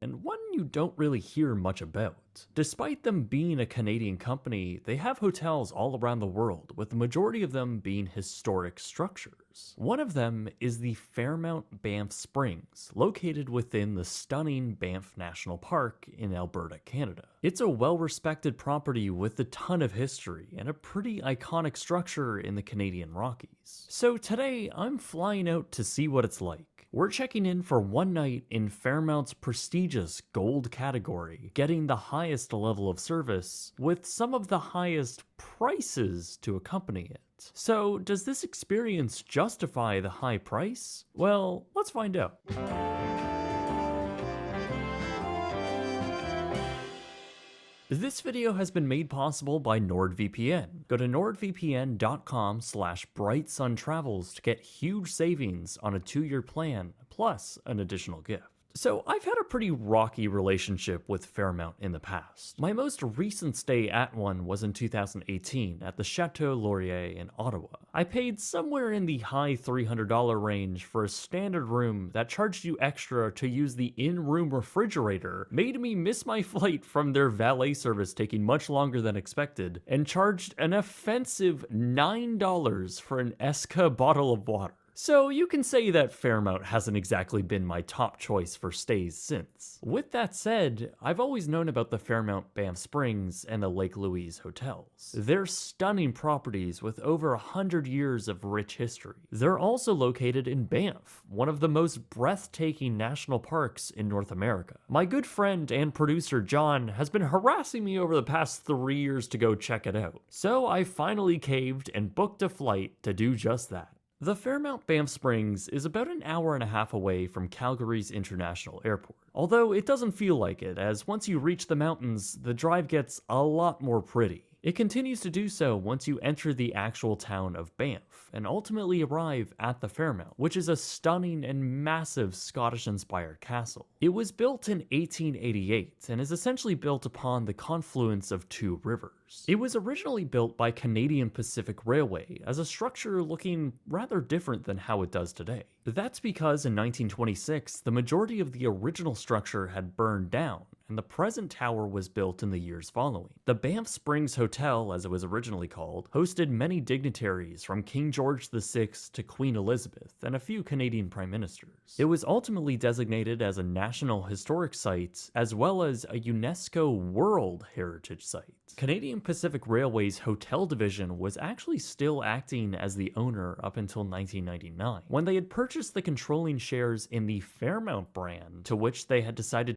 and one you don't really hear much about. Despite them being a Canadian company, they have hotels all around the world, with the majority of them being historic structures. One of them is the Fairmount Banff Springs, located within the stunning Banff National Park in Alberta, Canada. It's a well-respected property with a ton of history and a pretty iconic structure in the Canadian Rockies. So today, I'm flying out to see what it's like. We're checking in for one night in Fairmount's prestigious gold category, getting the highest level of service with some of the highest prices to accompany it. So, does this experience justify the high price? Well, let's find out. This video has been made possible by NordVPN. Go to nordvpn.com/brightsuntravels to get huge savings on a 2-year plan, plus an additional gift. So, I've had a pretty rocky relationship with Fairmount in the past. My most recent stay at one was in 2018 at the Chateau Laurier in Ottawa. I paid somewhere in the high $300 range for a standard room that charged you extra to use the in-room refrigerator, made me miss my flight from their valet service taking much longer than expected, and charged an offensive $9 for an Esca bottle of water. So you can say that Fairmount hasn't exactly been my top choice for stays since. With that said, I've always known about the Fairmount Banff Springs and the Lake Louise hotels. They're stunning properties with over 100 years of rich history. They're also located in Banff, one of the most breathtaking national parks in North America. My good friend and producer John has been harassing me over the past 3 years to go check it out. So I finally caved and booked a flight to do just that. The Fairmount Banff Springs is about an hour and a half away from Calgary's International Airport. Although it doesn't feel like it, as once you reach the mountains, the drive gets a lot more pretty. It continues to do so once you enter the actual town of Banff, and ultimately arrive at the Fairmount, which is a stunning and massive Scottish-inspired castle. It was built in 1888, and is essentially built upon the confluence of two rivers. It was originally built by Canadian Pacific Railway as a structure looking rather different than how it does today. That's because in 1926, the majority of the original structure had burned down, and the present tower was built in the years following. The Banff Springs Hotel, as it was originally called, hosted many dignitaries from King George VI to Queen Elizabeth and a few Canadian prime ministers. It was ultimately designated as a National Historic Site as well as a UNESCO World Heritage Site. Canadian Pacific Railway's hotel division was actually still acting as the owner up until 1999, when they had purchased the controlling shares in the Fairmount brand, to which they had decided